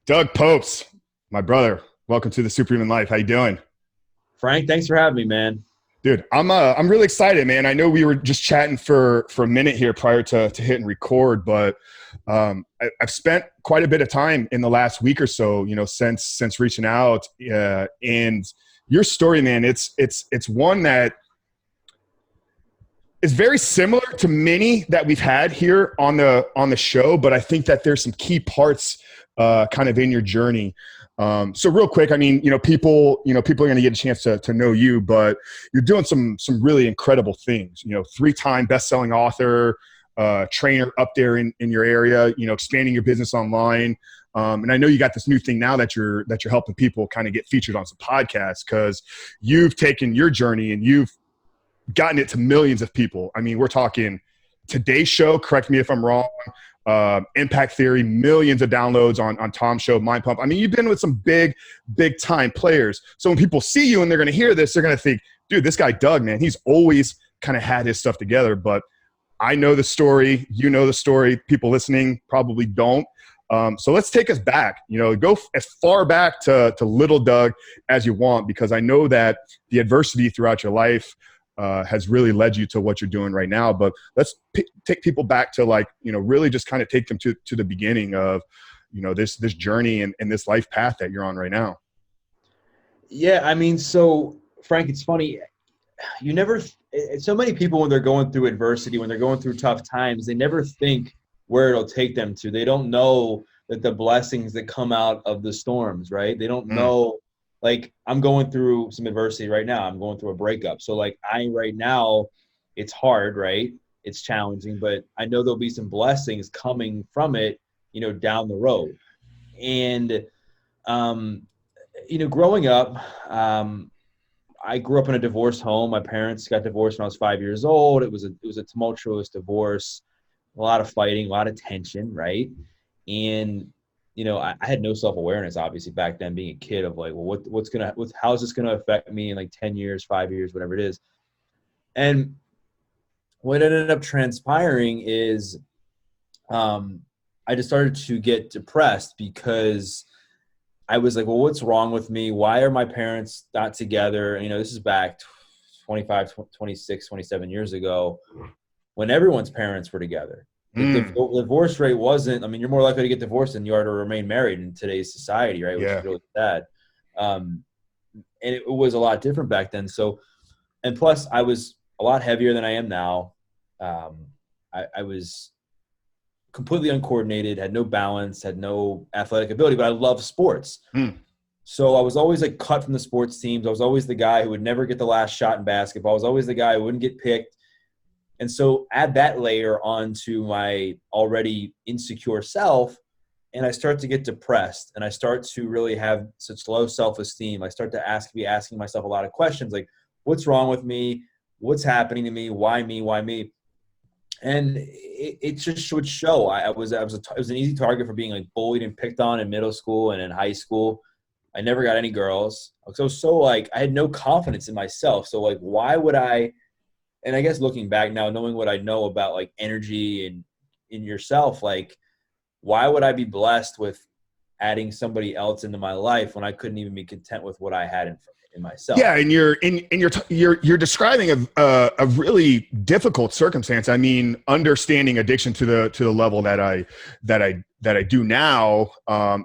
Doug Popes, my brother. Welcome to the Superhuman Life. How you doing? Frank, thanks for having me, man. Dude, I'm really excited, man. I know we were just chatting for a minute here prior to hitting record, but I've spent quite a bit of time in the last week or so, since reaching out, and your story, man. It's one that is very similar to many that we've had here on the show, but I think that there's some key parts kind of in your journey. So real quick, I mean, people are going to get a chance to know you, but you're doing some really incredible things. 3-time best-selling author, trainer up there in your area. Expanding your business online. And I know you got this new thing now that you're helping people kind of get featured on some podcasts because you've taken your journey and you've gotten it to millions of people. I mean, we're talking Today's Show. Correct me if I'm wrong. Impact Theory, millions of downloads on Tom's show, Mind Pump. I mean, you've been with some big time players. So when people see you and they're going to hear this, they're going to think, dude, this guy Doug, man, he's always kind of had his stuff together. But I know the story. You know the story. People listening probably don't. So let's take us back. Go as far back to little Doug as you want, because I know that the adversity throughout your life has really led you to what you're doing right now. But let's take people back to really just kind of take them to the beginning of, this journey and this life path that you're on right now. Yeah, I mean, so Frank, it's funny. So many people, when they're going through adversity, when they're going through tough times, they never think where it'll take them to. They don't know that the blessings that come out of the storms, right? They don't know. Like, I'm going through some adversity right now. I'm going through a breakup. So right now, it's hard, right? It's challenging, but I know there'll be some blessings coming from it, down the road. And, growing up, I grew up in a divorced home. My parents got divorced when I was 5 years old. It was a tumultuous divorce, a lot of fighting, a lot of tension, right? And I had no self-awareness, obviously, back then, being a kid, of how is this going to affect me in 10 years, 5 years, whatever it is. And what ended up transpiring is I just started to get depressed because I was like, well, what's wrong with me? Why are my parents not together? This is back 25, 26, 27 years ago when everyone's parents were together. The divorce rate wasn't, you're more likely to get divorced than you are to remain married in today's society, right? Which is really sad. And it was a lot different back then. So, and plus I was a lot heavier than I am now. I was completely uncoordinated, had no balance, had no athletic ability, but I love sports. So I was always cut from the sports teams. I was always the guy who would never get the last shot in basketball. I was always the guy who wouldn't get picked. And so add that layer onto my already insecure self, and I start to get depressed, and I start to really have such low self-esteem. I start to be asking myself a lot of questions like, what's wrong with me? What's happening to me? Why me? Why me? And it just would show. It was an easy target for being bullied and picked on in middle school and in high school. I never got any girls. So I had no confidence in myself. So why would I? And I guess looking back now, knowing what I know about energy and in yourself, why would I be blessed with adding somebody else into my life when I couldn't even be content with what I had in myself? Yeah, and you're describing a really difficult circumstance. I mean, understanding addiction to the level that I do now.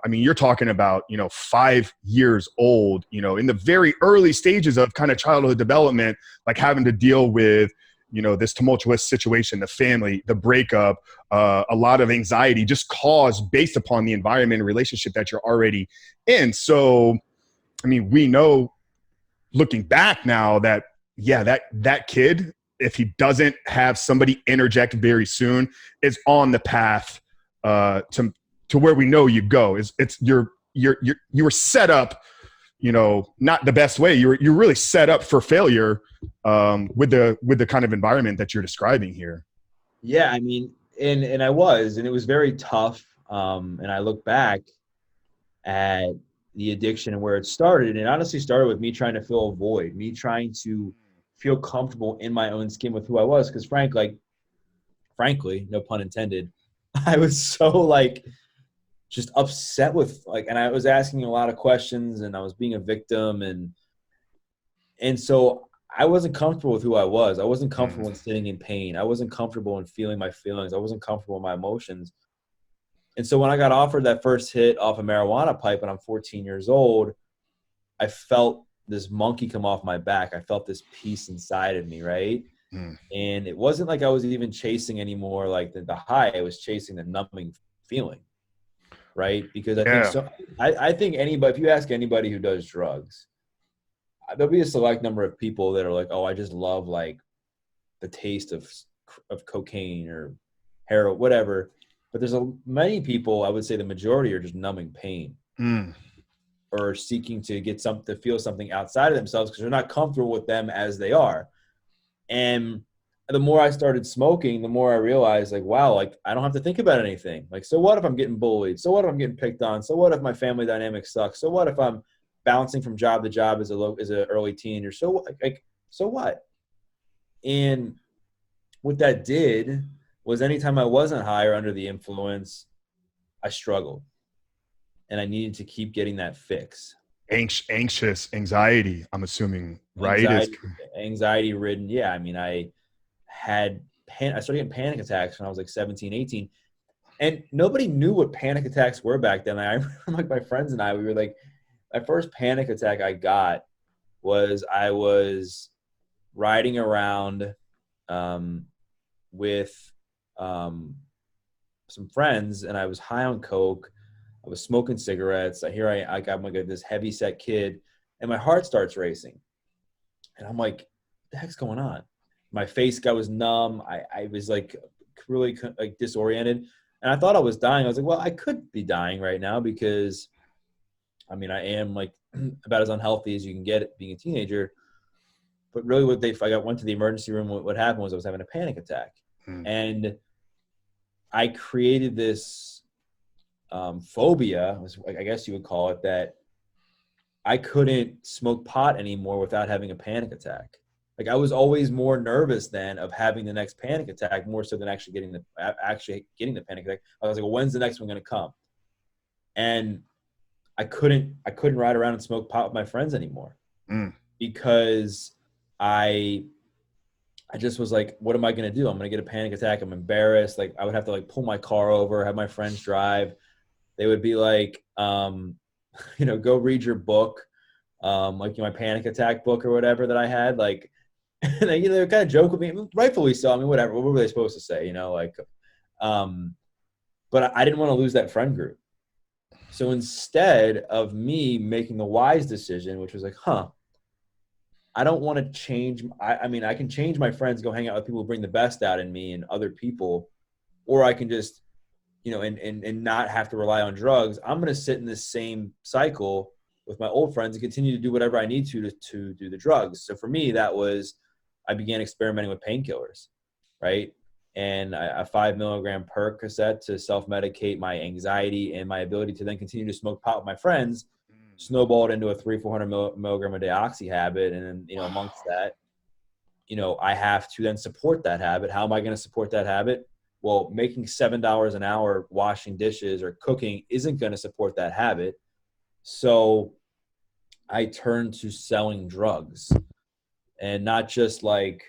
You're talking about 5 years old. In the very early stages of kind of childhood development, having to deal with this tumultuous situation, the family, the breakup, a lot of anxiety just caused based upon the environment and relationship that you're already in. So, we know, looking back now, that that kid, if he doesn't have somebody interject very soon, is on the path to where we know you go. You were set up, not the best way. You're really set up for failure with the kind of environment that you're describing here. Yeah, and I was, and it was very tough. And I look back at the addiction and where it started. And it honestly started with me trying to fill a void, me trying to feel comfortable in my own skin with who I was. Because frankly, no pun intended, I was so just upset with like, and I was asking a lot of questions and I was being a victim. And so I wasn't comfortable with who I was. I wasn't comfortable in sitting in pain. I wasn't comfortable in feeling my feelings. I wasn't comfortable in my emotions. And so when I got offered that first hit off a marijuana pipe and I'm 14 years old, I felt this monkey come off my back. I felt this peace inside of me, right? Mm. And it wasn't like I was even chasing anymore like the high. I was chasing the numbing feeling, right? Because I think Yeah. so. I think anybody, if you ask anybody who does drugs, there'll be a select number of people that are like, oh, I just love like the taste of cocaine or heroin, whatever. But there's many people, I would say the majority, are just numbing pain or seeking to get something, to feel something outside of themselves because they're not comfortable with them as they are. And the more I started smoking, the more I realized like, wow, like I don't have to think about anything. Like, so what if I'm getting bullied? So what if I'm getting picked on? So what if my family dynamic sucks? So what if I'm bouncing from job to job as an early teenager? So like, so what? And what that did was anytime I wasn't high or under the influence, I struggled and I needed to keep getting that fix. Anxious, anxiety, I'm assuming, right? Is Anxiety ridden. Yeah. I mean, I started getting panic attacks when I was like 17, 18. And nobody knew what panic attacks were back then. I remember like my friends and I, we were like, my first panic attack I got was I was riding around with some friends and I was high on coke. I was smoking cigarettes. I got like this heavy set kid and my heart starts racing. And I'm like, what the heck's going on? My face was numb. I was like really like disoriented. And I thought I was dying. I was like, well, I could be dying right now because I mean, I am like about as unhealthy as you can get being a teenager. But really I went to the emergency room, what happened was I was having a panic attack. And I created this phobia, I guess you would call it, that I couldn't smoke pot anymore without having a panic attack. Like I was always more nervous then of having the next panic attack, more so than actually getting the panic attack. I was like, well, when's the next one going to come? And I couldn't ride around and smoke pot with my friends anymore because I just was like, what am I going to do? I'm going to get a panic attack. I'm embarrassed. Like I would have to like pull my car over, have my friends drive. They would be like, go read your book. Like my panic attack book or whatever that I had, like, and they would kind of joke with me, rightfully so. I mean, whatever, what were they supposed to say? But I didn't want to lose that friend group. So instead of me making the wise decision, which was like, I don't want to change. I mean, I can change my friends, go hang out with people who bring the best out in me and other people, or I can just, and not have to rely on drugs. I'm going to sit in this same cycle with my old friends and continue to do whatever I need to do the drugs. So for me, I began experimenting with painkillers, right? And a 5 milligram Percocet to self-medicate my anxiety and my ability to then continue to smoke pot with my friends snowballed into a 300-400 milligram a day oxy habit. And then, amongst that, I have to then support that habit. How am I going to support that habit? Well, making $7 an hour washing dishes or cooking isn't going to support that habit. So I turned to selling drugs, and not just like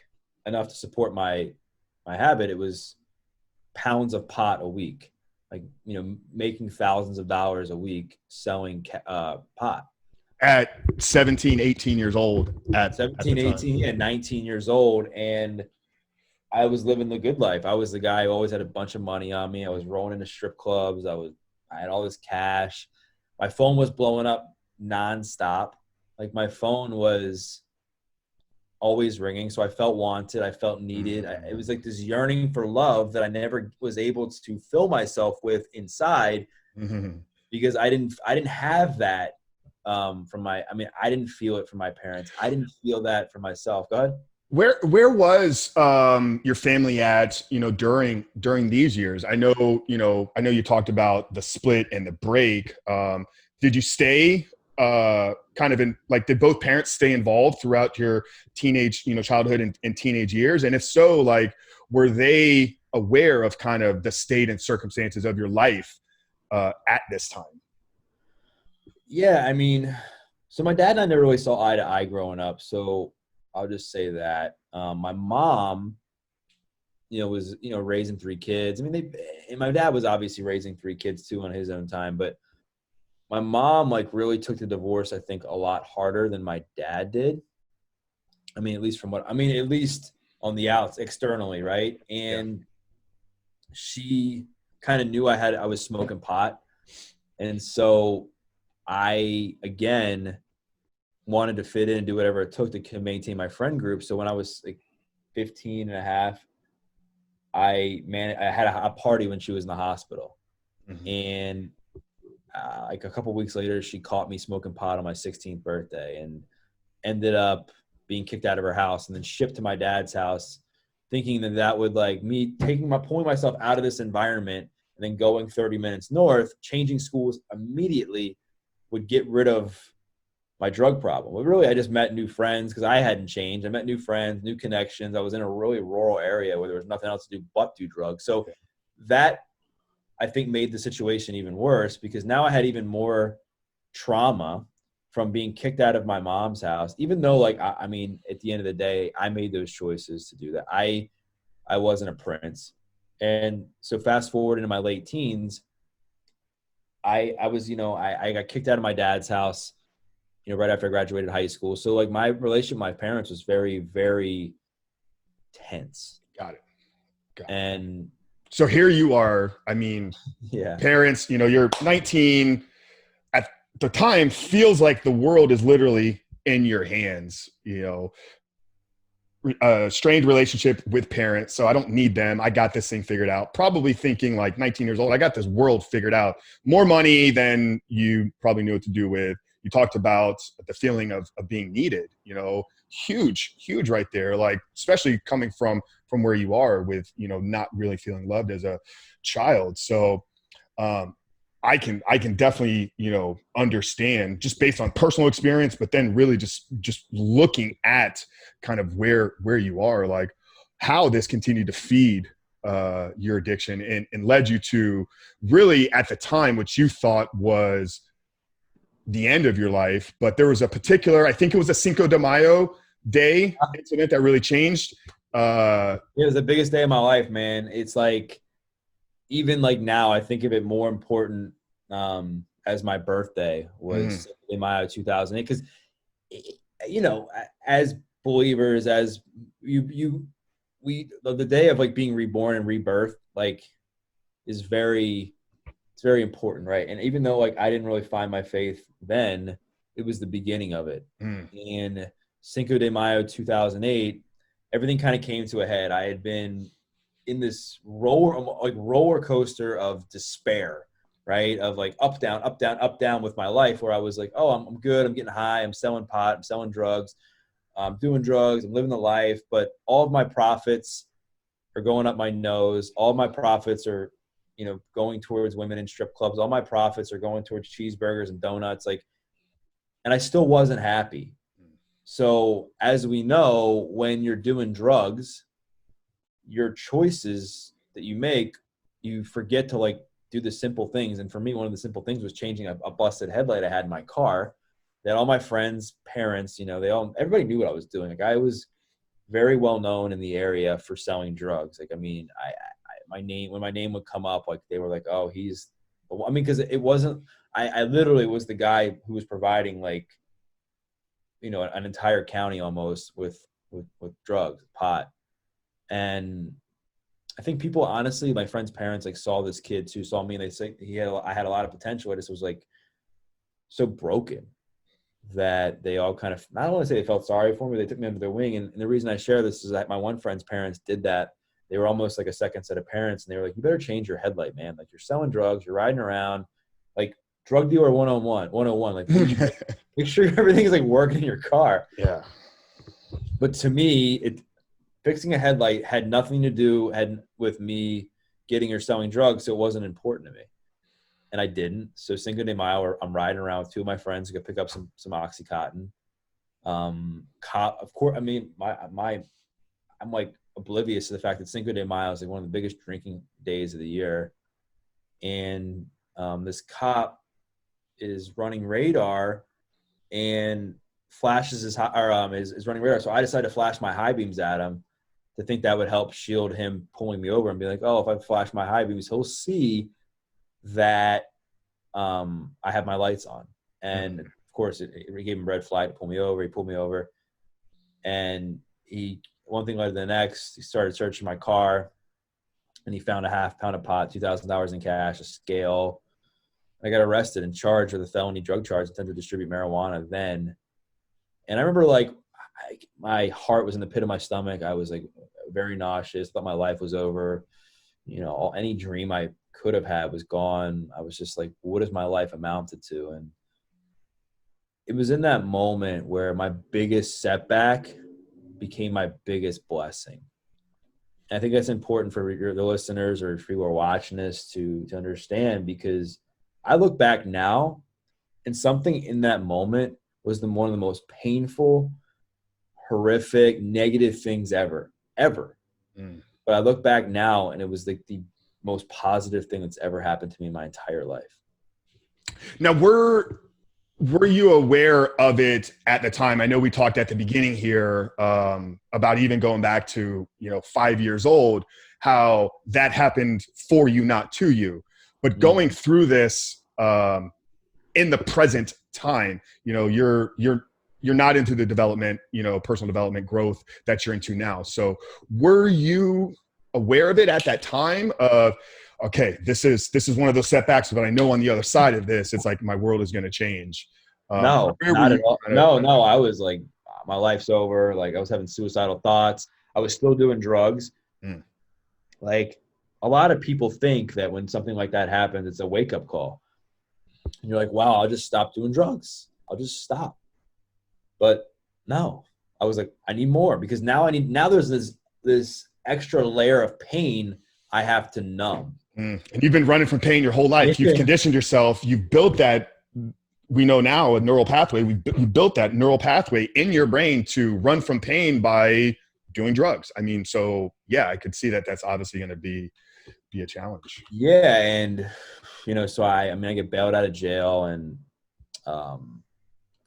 enough to support my habit. It was pounds of pot a week, like, making thousands of dollars a week selling pot. At 17, 18 years old. At 17, 18, yeah, 19 years old. And I was living the good life. I was the guy who always had a bunch of money on me. I was rolling into strip clubs. I had all this cash. My phone was blowing up nonstop. Like my phone was always ringing. So I felt wanted. I felt needed. It was like this yearning for love that I never was able to fill myself with inside because I didn't have that I didn't feel it from my parents. I didn't feel that for myself. Go ahead. Where was your family at, during these years? I know you talked about the split and the break. Did you stay kind of in, like, did both parents stay involved throughout your teenage, childhood and teenage years? And if so, like, were they aware of kind of the state and circumstances of your life at this time? Yeah, I mean, so my dad and I never really saw eye to eye growing up. So I'll just say that my mom, was raising three kids. I mean, and my dad was obviously raising three kids too on his own time, but my mom like really took the divorce, I think, a lot harder than my dad did. I mean, at least on the outs externally, right? Yeah. And she kind of knew I was smoking pot. And so I, again, wanted to fit in and do whatever it took to maintain my friend group. So when I was like 15 and a half, I had a party when she was in the hospital. Mm-hmm. And like a couple weeks later, she caught me smoking pot on my 16th birthday and ended up being kicked out of her house and then shipped to my dad's house, thinking that would like me pulling myself out of this environment and then going 30 minutes north, changing schools immediately would get rid of my drug problem. But really, I just met new friends because I hadn't changed. I met new friends, new connections. I was in a really rural area where there was nothing else to do but do drugs. So that, I think, made the situation even worse because now I had even more trauma from being kicked out of my mom's house, even though like, I mean, at the end of the day, I made those choices to do that. I wasn't a prince. And so fast forward into my late teens, I was, I got kicked out of my dad's house, right after I graduated high school. So like my relationship with my parents was very, very tense. Got it. And so here you are. I mean, yeah, parents, you're 19 at the time, feels like the world is literally in your hands, a strained relationship with parents. So I don't need them. I got this thing figured out. Probably thinking like 19 years old, I got this world figured out. More money than you probably knew what to do with. You talked about the feeling of being needed, huge right there. Like, especially coming from where you are with, not really feeling loved as a child. So, I can definitely, understand just based on personal experience, but then really just looking at kind of where you are, like how this continued to feed your addiction and led you to really at the time, which you thought was the end of your life. But there was a particular, I think it was a Cinco de Mayo day incident that really changed. It was the biggest day of my life, man. It's like, even like now, I think of it more important as my birthday was in Mayo 2008. Because, as believers, as the day of like being reborn and rebirth, like it's very important, right? And even though like I didn't really find my faith then, it was the beginning of it. And Cinco de Mayo 2008, everything kind of came to a head. I had been in this roller coaster of despair, right? Of like up, down, up, down, up, down with my life, where I was like, oh, I'm good. I'm getting high. I'm selling pot. I'm selling drugs. I'm doing drugs. I'm living the life. But all of my profits are going up my nose. All of my profits are, going towards women in strip clubs. All my profits are going towards cheeseburgers and donuts. Like, and I still wasn't happy. So as we know, when you're doing drugs, your choices that you make, you forget to like do the simple things. And for me, one of the simple things was changing a busted headlight I had in my car. That all my friends, parents, everybody knew what I was doing. Like I was very well known in the area for selling drugs. Like, I mean, when my name would come up, like they were like, oh, because it wasn't, I literally was the guy who was providing like, an entire county almost with drugs, pot. And I think people, honestly, my friend's parents like saw this kid too, saw me, and they say I had a lot of potential. I just was like so broken that they all kind of, I don't want to say they felt sorry for me, they took me under their wing. And the reason I share this is that my one friend's parents did that. They were almost like a second set of parents, and they were like, you better change your headlight, man. Like, you're selling drugs, you're riding around, like drug dealer 101, like make sure everything is like working in your car. Yeah. But to me, fixing a headlight had nothing to do with me getting or selling drugs, so it wasn't important to me. And I didn't. So Cinco de Mayo, I'm riding around with two of my friends to go pick up some Oxycontin. Of course, I mean, I'm like oblivious to the fact that Cinco de Mayo is like one of the biggest drinking days of the year. And this cop is running radar and flashes is running radar. So I decided to flash my high beams at him to think that would help shield him pulling me over and be like, oh, if I flash my high beams, he'll see that I have my lights on. And of course, it gave him red flag to pull me over. He pulled me over, and one thing led to the next. He started searching my car, and he found a half pound of pot, $2,000 in cash, a scale. I got arrested and charged with a felony drug charge, intent to distribute marijuana then. And I remember my heart was in the pit of my stomach. I was like very nauseous, thought my life was over. Any dream I could have had was gone. I was just like, what has my life amounted to? And it was in that moment where my biggest setback became my biggest blessing. And I think that's important for the listeners or for people who are watching this to understand, because I look back now and something in that moment was one of the most painful, horrific, negative things ever. But I look back now and it was like the most positive thing that's ever happened to me in my entire life. Now, were you aware of it at the time? I know we talked at the beginning here about even going back to 5 years old, how that happened for you, not to you. But going through this in the present time, you're not into the development, personal development growth that you're into now. So were you aware of it at that time of, okay, this is one of those setbacks, but I know on the other side of this, it's like my world is going to change? No, not at all. No. I was like, my life's over. Like I was having suicidal thoughts. I was still doing drugs. Like a lot of people think that when something like that happens, it's a wake up call. And you're like, wow, I'll just stop doing drugs. I'll just stop. But no, I was like, I need more, because now there's this extra layer of pain I have to numb. And you've been running from pain your whole life. You've conditioned yourself. You've built that. We know now a neural pathway. We built that neural pathway in your brain to run from pain by doing drugs. I mean, so yeah, I could see that that's obviously going to be a challenge. Yeah. And, so I get bailed out of jail, and of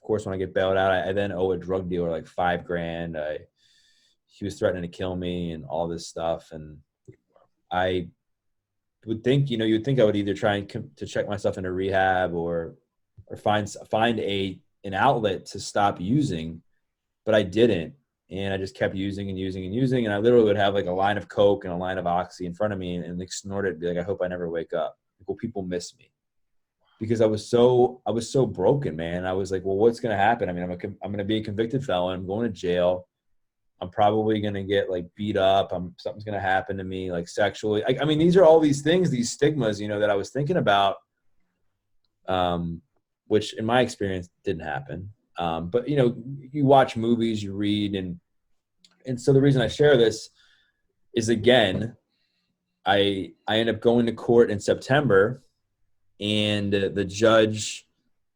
course, when I get bailed out, I then owe a drug dealer like $5,000. He was threatening to kill me and all this stuff. And I would think, you'd think I would either try to check myself into rehab or find an outlet to stop using, but I didn't. And I just kept using and using and using. And I literally would have like a line of Coke and a line of Oxy in front of me and like snort it and be like, I hope I never wake up. Like, will people miss me? Because I was so broken, man. I was like, well, what's going to happen? I mean, I'm going to be a convicted felon. I'm going to jail. I'm probably going to get like beat up. Something's going to happen to me, like sexually. I mean, these are all these things, these stigmas, that I was thinking about, which in my experience didn't happen. But you watch movies, you read, and so the reason I share this is, again, I end up going to court in September, and the judge,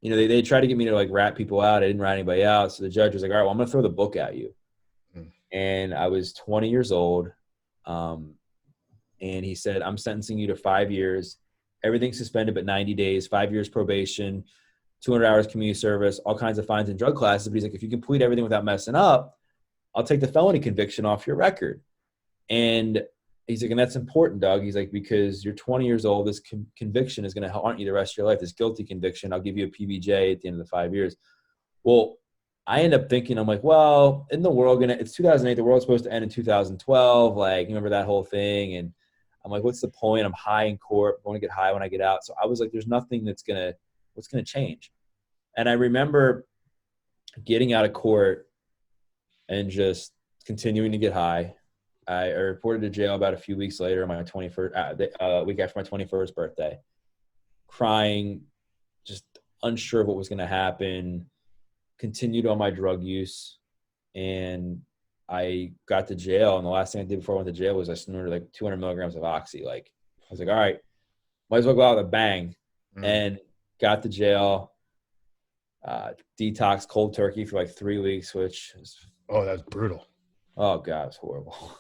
they tried to get me to like rat people out. I didn't rat anybody out. So the judge was like, all right, well, I'm going to throw the book at you. And I was 20 years old. And he said, I'm sentencing you to 5 years, everything suspended but 90 days, 5 years probation, 200 hours community service, all kinds of fines and drug classes. But he's like, if you complete everything without messing up, I'll take the felony conviction off your record. And he's like, and that's important, Doug. He's like, because you're 20 years old, this conviction is going to haunt you the rest of your life. This guilty conviction, I'll give you a PBJ at the end of the 5 years. Well, I end up thinking, I'm like, well, isn't the world it's 2008, the world's supposed to end in 2012. Like, remember that whole thing? And I'm like, what's the point? I'm high in court. I'm going to get high when I get out. So I was like, there's nothing what's going to change. And I remember getting out of court and just continuing to get high. I reported to jail about a few weeks later, my 21st, week after my 21st birthday, crying, just unsure of what was going to happen, continued on my drug use. And I got to jail. And the last thing I did before I went to jail was I snorted like 200 milligrams of Oxy. Like, I was like, all right, might as well go out with a bang. And got to jail, detox cold turkey for like 3 weeks, which is, oh, that's brutal. Oh God, it's horrible.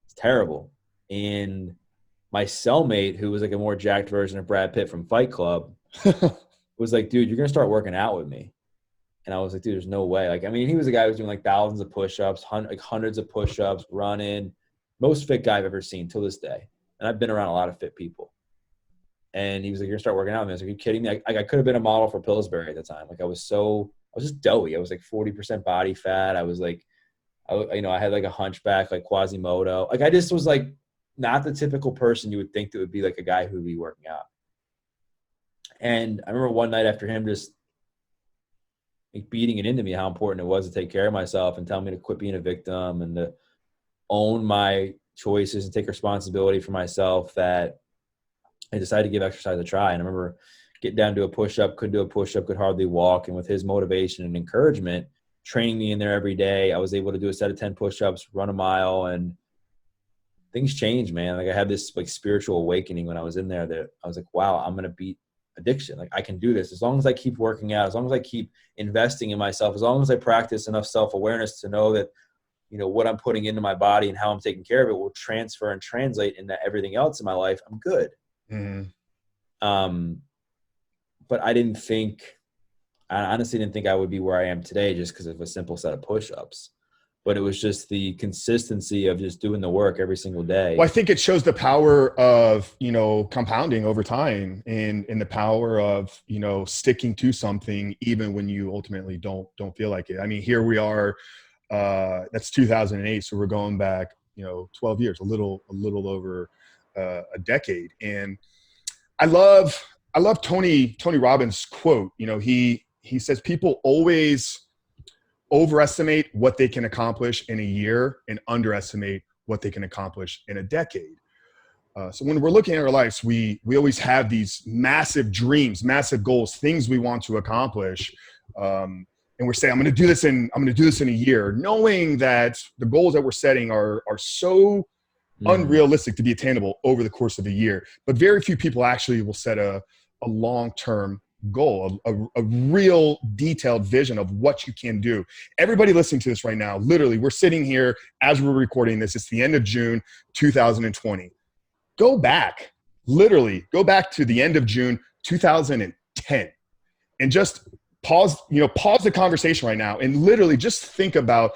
It's terrible. And my cellmate, who was like a more jacked version of Brad Pitt from Fight Club, was like, dude, you're going to start working out with me. And I was like, dude, there's no way. Like, I mean, he was a guy who was doing like thousands of push-ups, like hundreds of push-ups, running, most fit guy I've ever seen till this day. And I've been around a lot of fit people. And he was like, you're gonna start working out with me. I was like, are you kidding me? I could have been a model for Pillsbury at the time. Like I was just doughy. I was like 40% body fat. I was like, I had like a hunchback, like Quasimodo. Like I just was like not the typical person you would think that would be like a guy who would be working out. And I remember one night after him just like beating it into me how important it was to take care of myself and tell me to quit being a victim and to own my choices and take responsibility for myself, that I decided to give exercise a try. And I remember getting down to a push-up, couldn't do a push-up, could hardly walk. And with his motivation and encouragement, training me in there every day, I was able to do a set of 10 push-ups, run a mile, and things changed, man. Like I had this like spiritual awakening when I was in there that I was like, wow, I'm going to beat addiction. Like I can do this. As long as I keep working out, as long as I keep investing in myself, as long as I practice enough self-awareness to know that, what I'm putting into my body and how I'm taking care of it will transfer and translate into everything else in my life, I'm good. Mm-hmm. But I honestly didn't think I would be where I am today just because of a simple set of push-ups. But it was just the consistency of just doing the work every single day. Well, I think it shows the power of, compounding over time and the power of, sticking to something even when you ultimately don't feel like it. I mean, here we are, that's 2008. So we're going back, 12 years, a little over a decade. And I love Tony Robbins' quote. He says people always overestimate what they can accomplish in a year and underestimate what they can accomplish in a decade. So when we're looking at our lives, we always have these massive dreams, massive goals, things we want to accomplish. And we're saying, I'm going to do this in a year, knowing that the goals that we're setting are so unrealistic to be attainable over the course of a year. But very few people actually will set a long-term goal, a real detailed vision of what you can do. Everybody listening to this right now, literally, we're sitting here as we're recording this. It's the end of June 2020. Go back to the end of June 2010 and just pause the conversation right now and literally just think about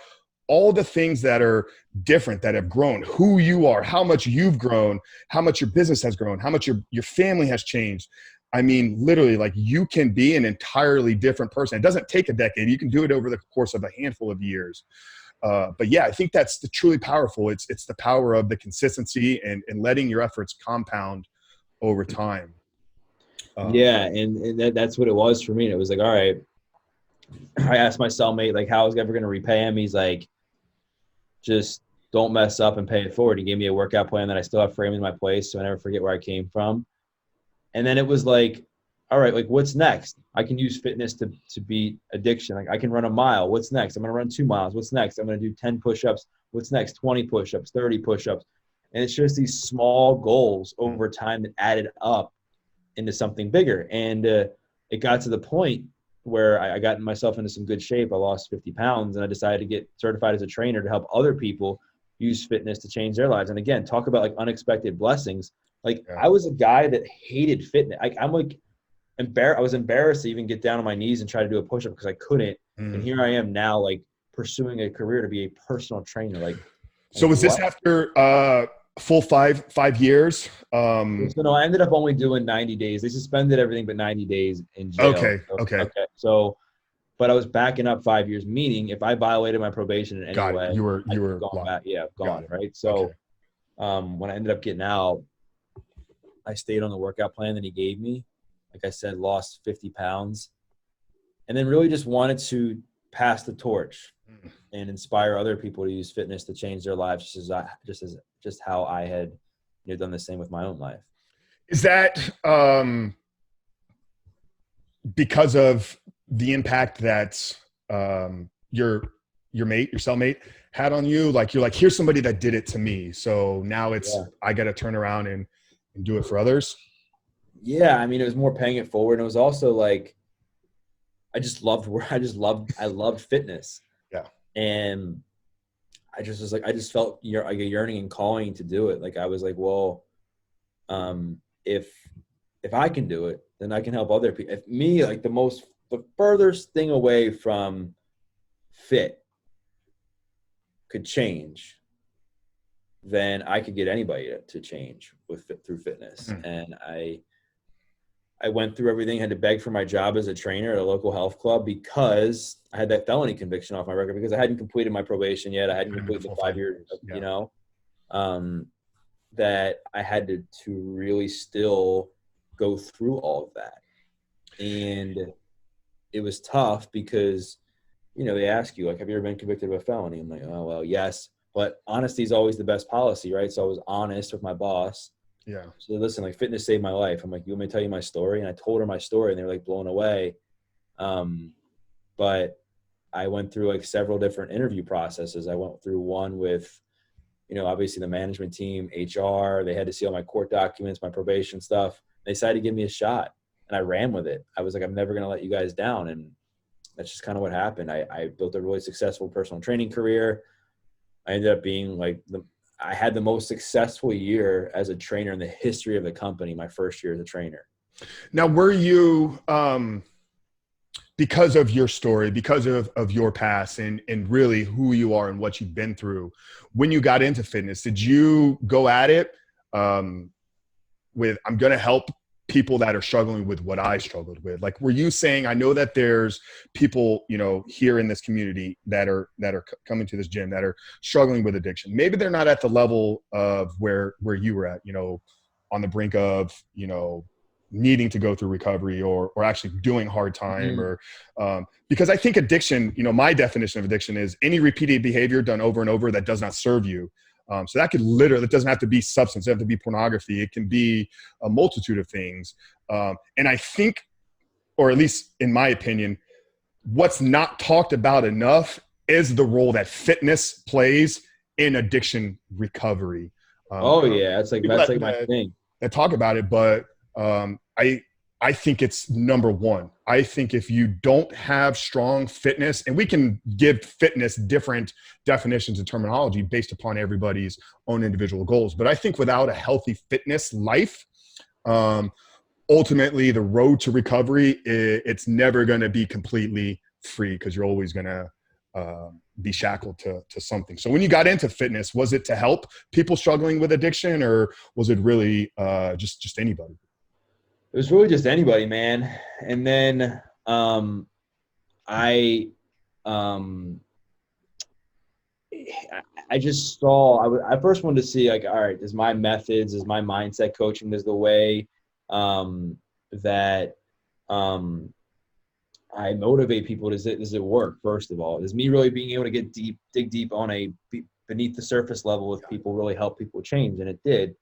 all the things that are different, that have grown, who you are, how much you've grown, how much your business has grown, how much your family has changed. I mean, literally, like you can be an entirely different person. It doesn't take a decade. You can do it over the course of a handful of years. But yeah, I think that's truly powerful. It's the power of the consistency and letting your efforts compound over time. Yeah. And that's what it was for me. And it was like, all right, I asked my cellmate, like, how I was ever going to repay him. He's like, just don't mess up and pay it forward. He gave me a workout plan that I still have framed in my place, so I never forget where I came from. And then it was like, all right, like what's next? I can use fitness to beat addiction. Like I can run a mile. What's next? I'm going to run 2 miles. What's next? I'm going to do 10 push-ups. What's next? 20 push-ups, 30 push-ups. And it's just these small goals over time that added up into something bigger. And it got to the point where I got myself into some good shape. I lost 50 pounds and I decided to get certified as a trainer to help other people use fitness to change their lives. And again, talk about like unexpected blessings. Like I was a guy that hated fitness. I was embarrassed to even get down on my knees and try to do a push-up because I couldn't. And here I am now, like pursuing a career to be a personal trainer. So was this after full five years? So no, I ended up only doing 90 days. They suspended everything but 90 days in jail. Okay. So, but I was backing up 5 years, meaning if I violated my probation in any way, you were gone back. Yeah, gone. Right. So, when I ended up getting out, I stayed on the workout plan that he gave me. Like I said, lost 50 pounds, and then really just wanted to pass the torch and inspire other people to use fitness to change their lives, just how I had done the same with my own life. Is that because of the impact that your cellmate had on you? Like you're like, here's somebody that did it to me, so now I got to turn around and do it for others. Yeah, I mean, it was more paying it forward, and it was also like I loved fitness. Yeah, and I just was like, I just felt like a yearning and calling to do it. Like I was like, well, if I can do it, then I can help other people. If me, like the furthest thing away from fit could change, then I could get anybody to change through fitness. Mm. And I went through everything, had to beg for my job as a trainer at a local health club because I had that felony conviction off my record, because I hadn't completed my probation yet. I hadn't completed the 5 years, Yeah. you know, that I had to really still go through all of that. And it was tough because, you know, they ask you, like, have you ever been convicted of a felony? I'm like, oh, well, yes. But honesty is always the best policy, right? So I was honest with my boss. Yeah. So listen, like, fitness saved my life. I'm like, you want me to tell you my story? And I told her my story, and they were like blown away. But I went through like several different interview processes. I went through one with, you know, obviously the management team, HR. They had to see all my court documents, my probation stuff. They decided to give me a shot, and I ran with it. I was like, I'm never going to let you guys down. And that's just kind of what happened. I built a really successful personal training career. I ended up being like I had the most successful year as a trainer in the history of the company, my first year as a trainer. Now, were you, because of your story, because of your past and really who you are and what you've been through, when you got into fitness, did you go at it with, I'm going to help people that are struggling with what I struggled with? Like, were you saying, I know that there's people, you know, here in this community that are coming to this gym that are struggling with addiction. Maybe they're not at the level of where you were at, you know, on the brink of, you know, needing to go through recovery or actually doing hard time or because I think addiction, you know, my definition of addiction is any repeated behavior done over and over that does not serve you. So that could literally, it doesn't have to be substance. It doesn't have to be pornography. It can be a multitude of things. And I think, or at least in my opinion, what's not talked about enough is the role that fitness plays in addiction recovery. Yeah. That's like my thing. That talk about it, but I think it's number one. I think if you don't have strong fitness, and we can give fitness different definitions and terminology based upon everybody's own individual goals, but I think without a healthy fitness life, ultimately the road to recovery, it's never going to be completely free because you're always going to be shackled to something. So when you got into fitness, was it to help people struggling with addiction, or was it really just anybody? It was really just anybody, man. And then I just saw, I first wanted to see, like, all right, is my methods, is my mindset coaching, is the way that I motivate people, does it work, first of all? Is me really being able to dig deep on beneath the surface level with people really help people change? And it did.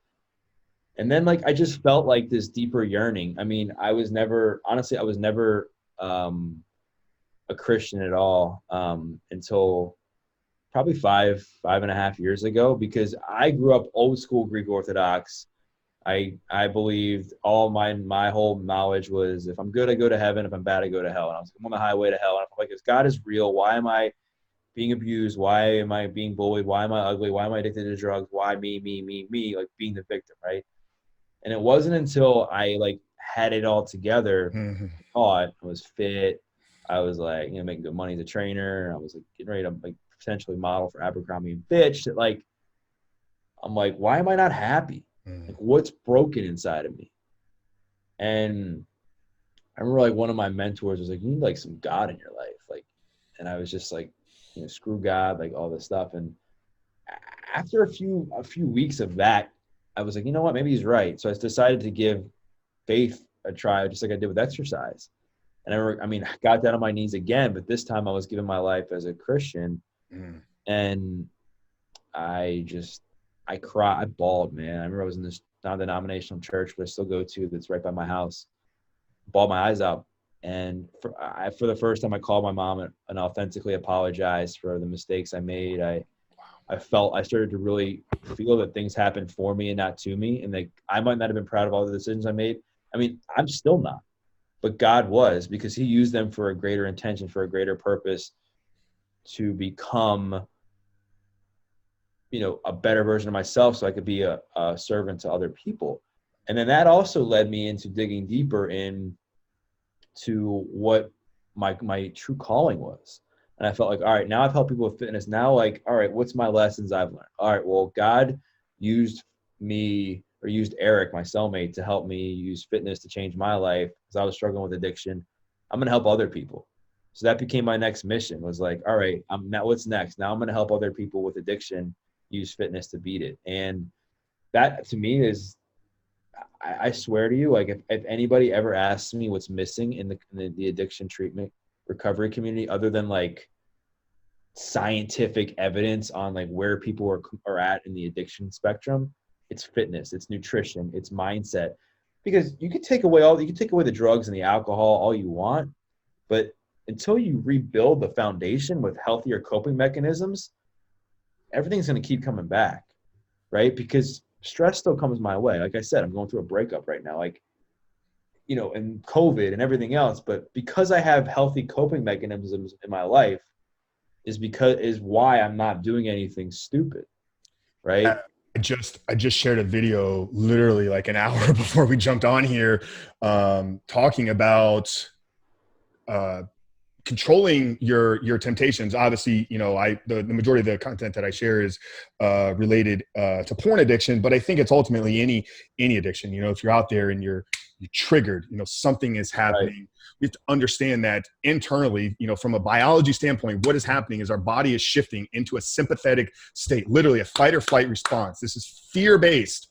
And then, like, I just felt like this deeper yearning. I mean, I was never a Christian at all until probably five and a half years ago, because I grew up old school Greek Orthodox. I believed all my whole knowledge was, if I'm good, I go to heaven. If I'm bad, I go to hell. And I was like, I'm on the highway to hell. And I'm like, if God is real, why am I being abused? Why am I being bullied? Why am I ugly? Why am I addicted to drugs? Why me, like being the victim, right? And it wasn't until I like had it all together, I was fit. I was like, you know, making good money as a trainer. I was like getting ready to like potentially model for Abercrombie and Fitch. That like, I'm like, why am I not happy? Like, what's broken inside of me? And I remember like one of my mentors was like, you need like some God in your life. Like, and I was just like, you know, screw God, like all this stuff. And after a few weeks of that, I was like, you know what, maybe he's right. So I decided to give faith a try, just like I did with exercise. And I got down on my knees again, but this time I was giving my life as a Christian. And I cried, I bawled, man. I remember I was in this non-denominational church, but I still go to, that's right by my house. Bawled my eyes out. And for the first time, I called my mom and authentically apologized for the mistakes I made. I started to really feel that things happened for me and not to me. And like, I might not have been proud of all the decisions I made. I mean, I'm still not, but God was, because he used them for a greater intention, for a greater purpose, to become, you know, a better version of myself so I could be a servant to other people. And then that also led me into digging deeper into what my true calling was. And I felt like, all right, now I've helped people with fitness. Now, like, all right, what's my lessons I've learned? All right, well, God used me, or used Eric, my cellmate, to help me use fitness to change my life because I was struggling with addiction. I'm going to help other people. So that became my next mission, was like, all right, now what's next? Now I'm going to help other people with addiction use fitness to beat it. And that to me is, I swear to you, like if anybody ever asks me what's missing in the addiction treatment recovery community, other than like scientific evidence on like where people are at in the addiction spectrum, it's fitness, it's nutrition, it's mindset. Because you can take away the drugs and the alcohol all you want, but until you rebuild the foundation with healthier coping mechanisms, everything's going to keep coming back, right? Because stress still comes my way. Like I said, I'm going through a breakup right now, like, and COVID and everything else. But because I have healthy coping mechanisms in my life is why I'm not doing anything stupid, right? I just shared a video literally like an hour before we jumped on here, talking about controlling your temptations. Obviously, the majority of the content that I share is related to porn addiction, but I think it's ultimately any addiction. If you're out there and you're triggered, something is happening. Right. We have to understand that internally, from a biology standpoint, what is happening is our body is shifting into a sympathetic state, literally a fight or flight response. This is fear-based.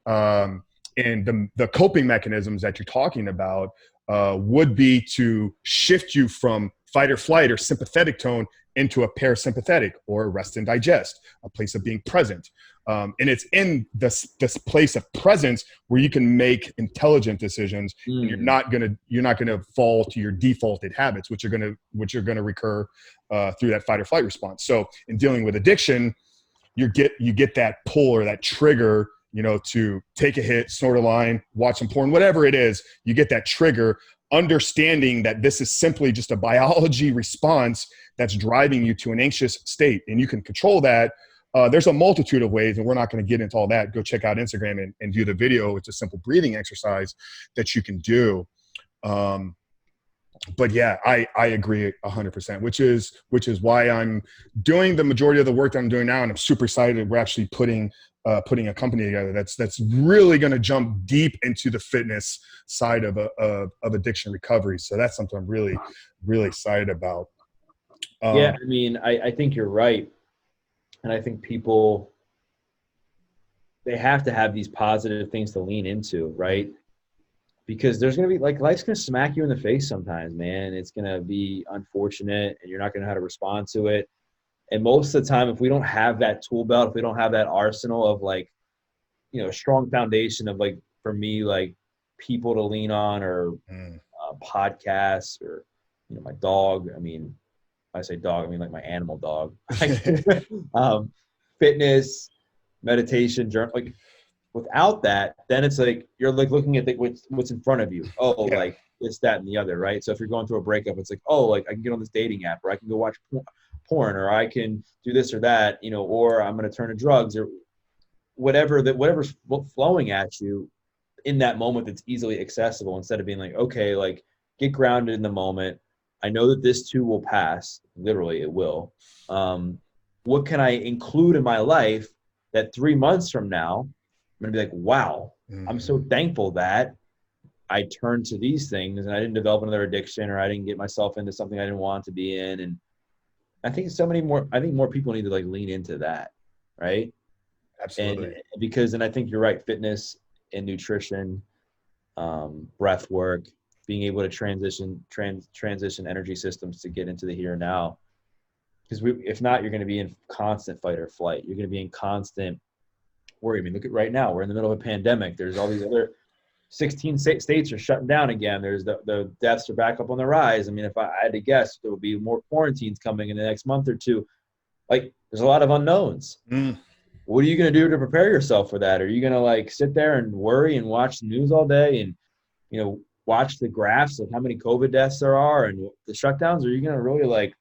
And the coping mechanisms that you're talking about would be to shift you from fight or flight or sympathetic tone into a parasympathetic or rest and digest, a place of being present. And it's in this place of presence where you can make intelligent decisions, and you're not gonna fall to your defaulted habits, which are gonna recur through that fight or flight response. So in dealing with addiction, you get that pull or that trigger, to take a hit, snort a line, watch some porn, whatever it is. You get that trigger, understanding that this is simply just a biology response that's driving you to an anxious state, and you can control that. There's a multitude of ways, and we're not going to get into all that. Go check out Instagram and view the video. It's a simple breathing exercise that you can do. But yeah, I agree 100%, which is why I'm doing the majority of the work that I'm doing now. And I'm super excited. We're actually putting a company together that's really going to jump deep into the fitness side of addiction recovery. So that's something I'm really, really excited about. Yeah, I mean, I think you're right. And I think people, they have to have these positive things to lean into, right? Because there's going to be, like, life's going to smack you in the face sometimes, man. It's going to be unfortunate, and you're not going to know how to respond to it. And most of the time, if we don't have that tool belt, if we don't have that arsenal of, like, a strong foundation of, like, for me, like, people to lean on, or podcasts, or, my dog. I mean, I say dog, I mean like my animal dog. Fitness, meditation, journal. Like, without that, then it's like you're like looking at what's in front of you. Oh, Yeah. like this, that, and the other, right? So if you're going through a breakup, it's like, oh, like I can get on this dating app, or I can go watch porn, or I can do this or that, or I'm going to turn to drugs, or whatever's flowing at you in that moment that's easily accessible, instead of being like, okay, like, get grounded in the moment. I know that this too will pass. Literally, it will. What can I include in my life that 3 months from now, I'm going to be like, wow, I'm so thankful that I turned to these things and I didn't develop another addiction, or I didn't get myself into something I didn't want to be in. And I think more people need to, like, lean into that. Right. Absolutely. And I think you're right. Fitness and nutrition, breath work, being able to transition energy systems to get into the here and now. Because if not, you're going to be in constant fight or flight. You're going to be in constant worry. I mean, look at right now. We're in the middle of a pandemic. There's all these other 16 states are shutting down again. There's the deaths are back up on the rise. I mean, if I had to guess, there will be more quarantines coming in the next month or two. Like, there's a lot of unknowns. What are you going to do to prepare yourself for that? Are you going to, like, sit there and worry and watch the news all day and, watch the graphs of how many COVID deaths there are and the shutdowns? Or are you going to really, like,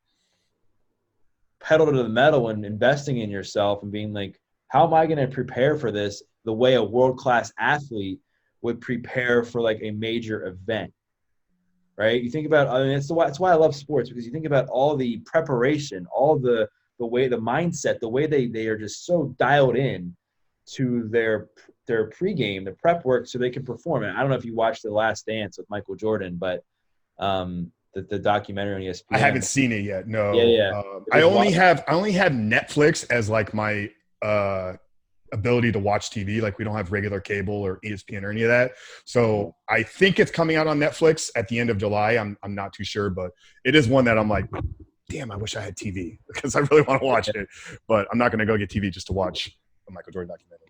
pedal to the metal and investing in yourself and being like, how am I going to prepare for this the way a world-class athlete would prepare for like a major event, right? You think about, I mean, that's why I love sports, because you think about all the preparation, all the way, the mindset, the way they are just so dialed in to their pregame, the prep work, so they can perform. And I don't know if you watched The Last Dance with Michael Jordan, but the documentary on I ESPN. haven't seen it yet. Yeah, No. yeah. It I was only wild. have Netflix as like my ability to watch TV. Like we don't have regular cable or ESPN or any of that. So I think it's coming out on Netflix at the end of July. I'm not too sure, but it is one that I'm like, damn, I wish I had TV because I really want to watch it. But I'm not going to go get TV just to watch a Michael Jordan documentary.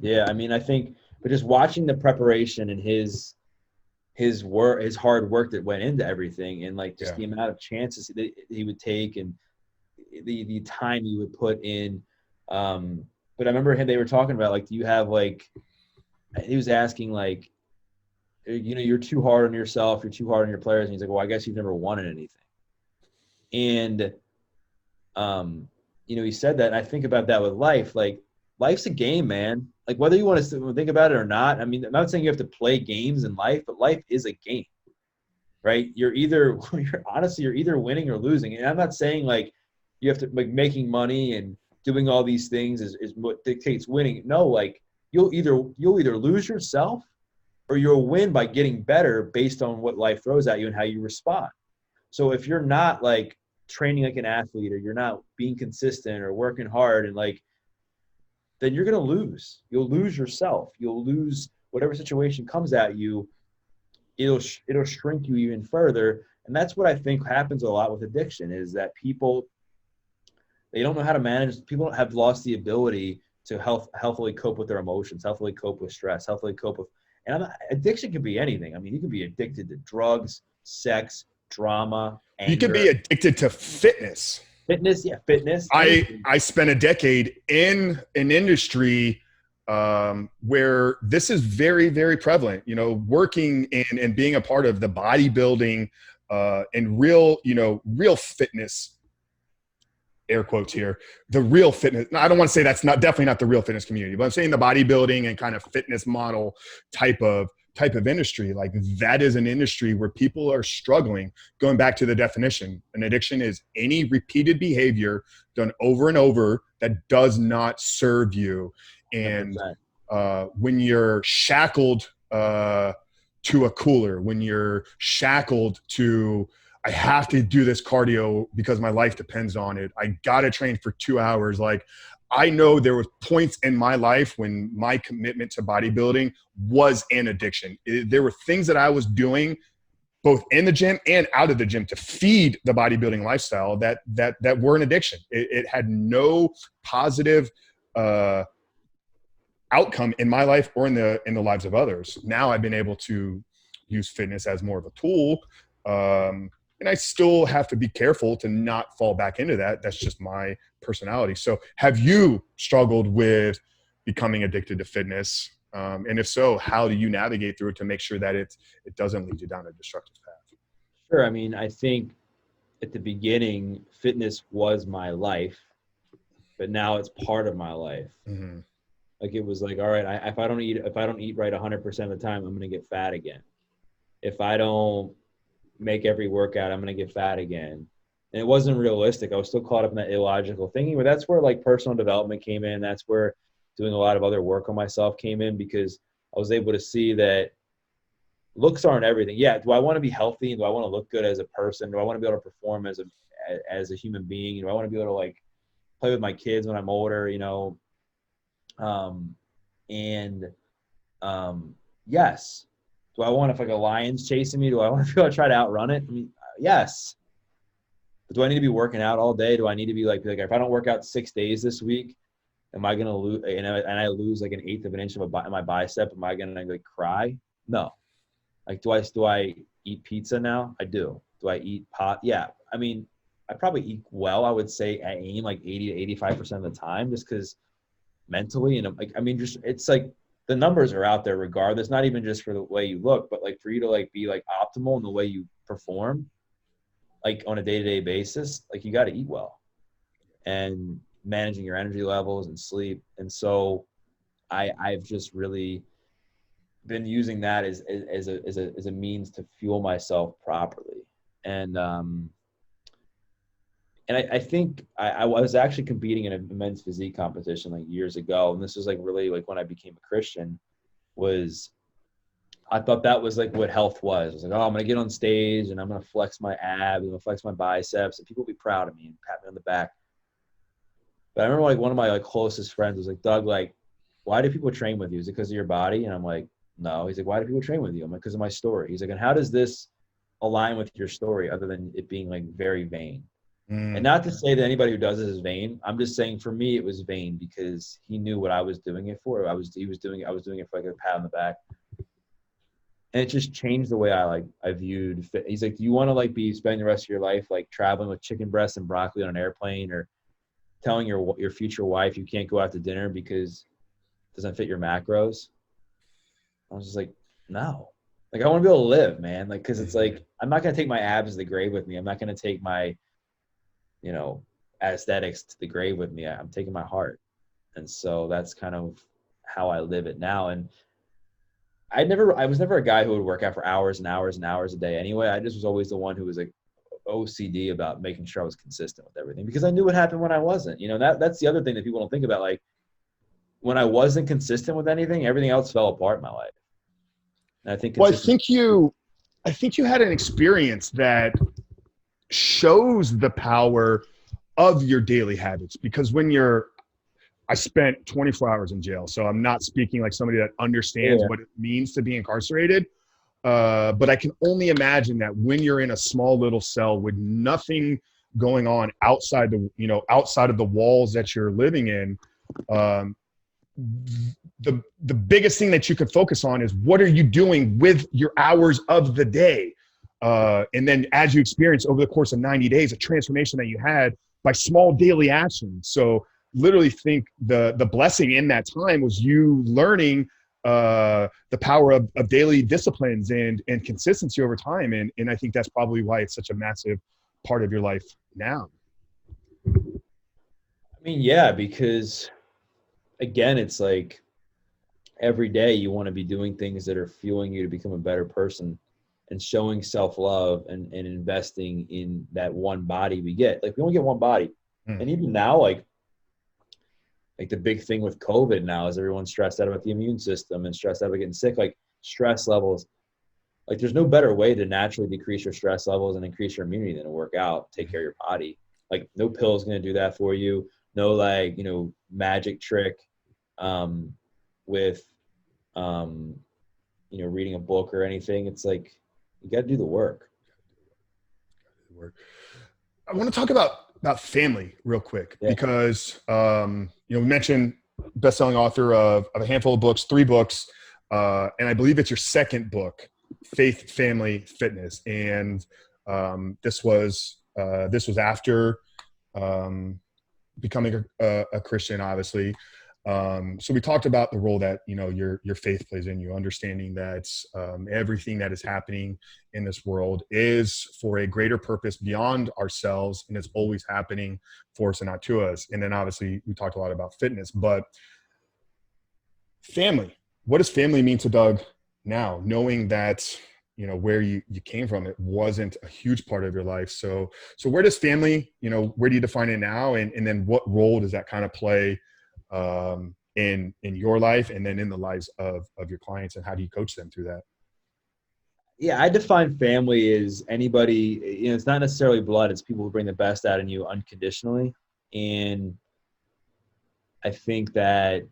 Yeah, I mean, I think, but just watching the preparation and his work, his hard work that went into everything, and like just the amount of chances that he would take, and the time he would put in. But I remember they were talking about, like, do you have like, he was asking like, you're too hard on yourself, you're too hard on your players, and he's like, well, I guess you've never won at anything. And he said that, and I think about that with life. Like, life's a game, man. Like, whether you want to think about it or not. I mean, I'm not saying you have to play games in life, but life is a game, right? You're either winning or losing. And I'm not saying like you have to, like, making money and doing all these things is what dictates winning. No, like you'll either lose yourself, or you'll win by getting better based on what life throws at you and how you respond. So if you're not like training like an athlete, or you're not being consistent or working hard, and like, then you're going to lose. You'll lose yourself. You'll lose whatever situation comes at you. It'll shrink you even further. And that's what I think happens a lot with addiction, is that people, they don't know how to manage. People have lost the ability to healthily cope with their emotions, healthily cope with stress, healthily cope with, and addiction can be anything. I mean, you can be addicted to drugs, sex, drama, You could anger, be addicted to fitness. fitness. Yeah, fitness. I spent a decade in an industry where this is very, very prevalent. Working in and being a part of the bodybuilding and real fitness. Air quotes here, the real fitness. I don't want to say that's definitely not the real fitness community, but I'm saying the bodybuilding and kind of fitness model type of industry. Like, that is an industry where people are struggling. Going back to the definition, an addiction is any repeated behavior done over and over that does not serve you. And when you're shackled to a cooler, when you're shackled to, I have to do this cardio because my life depends on it, I got to train for 2 hours. Like, I know there were points in my life when my commitment to bodybuilding was an addiction. There were things that I was doing both in the gym and out of the gym to feed the bodybuilding lifestyle that were an addiction. It had no positive outcome in my life or in the lives of others. Now I've been able to use fitness as more of a tool. And I still have to be careful to not fall back into that. That's just my personality. So have you struggled with becoming addicted to fitness? And if so, how do you navigate through it to make sure that it doesn't lead you down a destructive path? Sure. I mean, I think at the beginning, fitness was my life, but now it's part of my life. Mm-hmm. Like, it was like, all right, if I don't eat right 100% of the time, I'm going to get fat again. If I don't make every workout, I'm going to get fat again. And it wasn't realistic. I was still caught up in that illogical thinking, but that's where like personal development came in. That's where doing a lot of other work on myself came in, because I was able to see that looks aren't everything. Yeah. Do I want to be healthy? And do I want to look good as a person? Do I want to be able to perform as a human being? Do I want to be able to like play with my kids when I'm older, yes. Do I want, if like a lion's chasing me, do I want to be able to try to outrun it? I mean, yes. But do I need to be working out all day? Do I need to be like if I don't work out 6 days this week, am I going to lose, and I lose like 1/8 of an inch of my bicep, am I going to like cry? No. Like, do I eat pizza now? I do. Do I eat pot? Yeah. I mean, I probably eat well. I would say I aim like 80 to 85% of the time, just because mentally, and like, I mean, just, it's like the numbers are out there regardless, not even just for the way you look, but like for you to like be like optimal in the way you perform, like on a day-to-day basis, like you got to eat well and managing your energy levels and sleep. And so I've just really been using that as a means to fuel myself properly. And I think I was actually competing in a men's physique competition like years ago. And this was like really like when I became a Christian, was I thought that was like what health was. I was like, oh, I'm going to get on stage and I'm going to flex my abs, I'm going to flex my biceps, and people will be proud of me and pat me on the back. But I remember like one of my like closest friends was like, Doug, like, why do people train with you? Is it because of your body? And I'm like, no. He's like, why do people train with you? I'm like, because of my story. He's like, and how does this align with your story other than it being like very vain? And not to say that anybody who does this is vain. I'm just saying for me, it was vain because he knew what I was doing it for. I was doing it for like a pat on the back. And it just changed the way I viewed fit. He's like, do you want to like spend the rest of your life like traveling with chicken breasts and broccoli on an airplane, or telling your future wife you can't go out to dinner because it doesn't fit your macros? I was just like, no. Like, I want to be able to live, man. Like, because it's like, I'm not going to take my abs to the grave with me. I'm not going to take my, aesthetics to the grave with me. I'm taking my heart. And so that's kind of how I live it now. And I was never a guy who would work out for hours and hours and hours a day anyway. I just was always the one who was like OCD about making sure I was consistent with everything, because I knew what happened when I wasn't. That's the other thing that people don't think about. Like, when I wasn't consistent with anything, everything else fell apart in my life. And I think I think you had an experience that shows the power of your daily habits, because I spent 24 hours in jail, so I'm not speaking like somebody that understands what it means to be incarcerated. But I can only imagine that when you're in a small little cell with nothing going on outside of the walls that you're living in, the biggest thing that you could focus on is what are you doing with your hours of the day? And then as you experience over the course of 90 days, a transformation that you had by small daily actions. So literally think the blessing in that time was you learning the power of daily disciplines and consistency over time. And I think that's probably why it's such a massive part of your life now. I mean, yeah, because again, it's like every day you want to be doing things that are fueling you to become a better person, and showing self-love and investing in that one body we get. Like, we only get one body. And even now, like the big thing with COVID now is everyone's stressed out about the immune system and stressed out about getting sick. Like, stress levels, like, there's no better way to naturally decrease your stress levels and increase your immunity than to work out, take care of your body. Like, no pill is going to do that for you. No, like, magic trick with reading a book or anything. It's like, you got to do the work. I want to talk about family real quick, because we mentioned best-selling author of a handful of books, 3 books, and I believe it's your second book, Faith, Family, Fitness. And this was after becoming a Christian, obviously. So we talked about the role that your faith plays in you, understanding that everything that is happening in this world is for a greater purpose beyond ourselves, and it's always happening for us and not to us. And then obviously we talked a lot about fitness, but family. What does family mean to Doug now, knowing that where you came from, it wasn't a huge part of your life? So where does family, where do you define it now, and then what role does that kind of play in your life and then in the lives of your clients, and how do you coach them through that? Yeah, I define family as anybody, it's not necessarily blood, it's people who bring the best out in you unconditionally. And I think that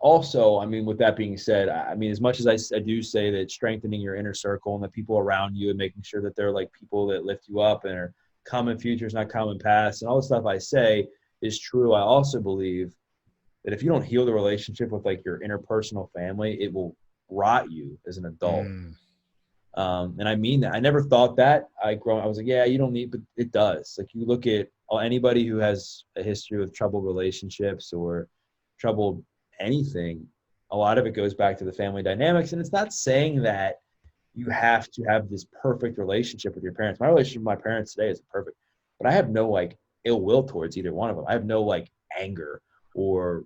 also, I mean, with that being said, I mean, as much as I do say that strengthening your inner circle and the people around you and making sure that they're like people that lift you up and are common futures, not common past, and all the stuff I say is true, I also believe that if you don't heal the relationship with like your interpersonal family, it will rot you as an adult. And I mean that. I never thought that. I was like, yeah, you don't need, but it does. Like, you look at anybody who has a history with troubled relationships or troubled anything, a lot of it goes back to the family dynamics. And it's not saying that you have to have this perfect relationship with your parents. My relationship with my parents today is perfect, but I have no like ill will towards either one of them. I have no like anger or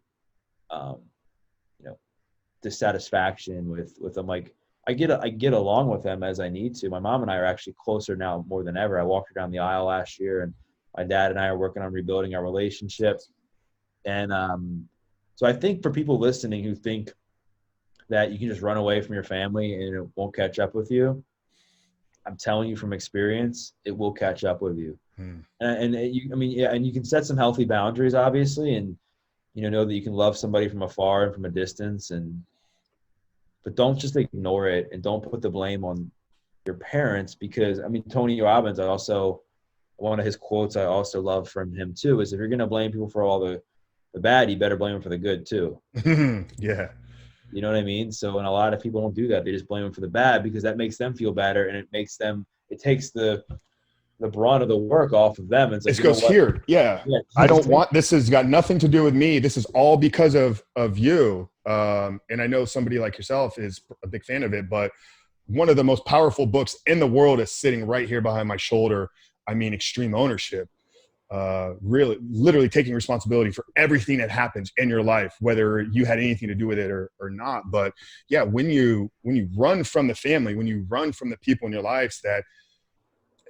dissatisfaction with them. Like I get along with them as I need to. My mom and I are actually closer now more than ever. I walked her down the aisle last year, and my dad and I are working on rebuilding our relationship. And so I think for people listening who think that you can just run away from your family and it won't catch up with you, I'm telling you from experience, it will catch up with you. And you, I mean, yeah, and you can set some healthy boundaries, obviously, and know that you can love somebody from afar and from a distance, but don't just ignore it, and don't put the blame on your parents, because I mean, Tony Robbins, one of his quotes I also love from him too is, if you're going to blame people for all the bad, you better blame them for the good too. Yeah. You know what I mean? So, and a lot of people don't do that. They just blame them for the bad because that makes them feel better, and it takes the brunt of the work off of them. It's like, It goes here. Yeah. I don't want, this has got nothing to do with me. This is all because of you. And I know somebody like yourself is a big fan of it, but one of the most powerful books in the world is sitting right here behind my shoulder. I mean, Extreme Ownership. Really, literally taking responsibility for everything that happens in your life, whether you had anything to do with it or not. But yeah, when you run from the family, when you run from the people in your lives that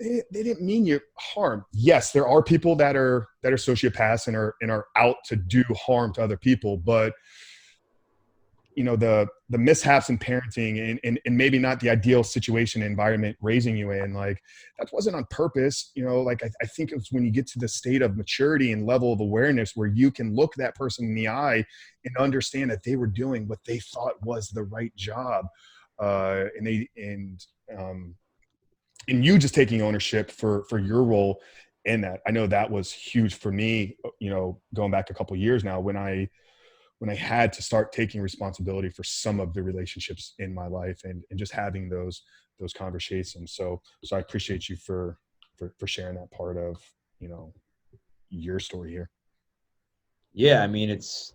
they didn't mean you harm. Yes, there are people that are sociopaths and are out to do harm to other people, but the mishaps in parenting and maybe not the ideal situation environment raising you in, like, that wasn't on purpose. Like I think it's when you get to the state of maturity and level of awareness where you can look that person in the eye and understand that they were doing what they thought was the right job, and you just taking ownership for your role in that. I know that was huge for me, going back a couple of years now, when I had to start taking responsibility for some of the relationships in my life and just having those conversations. So I appreciate you for sharing that part of, your story here. Yeah. I mean, it's,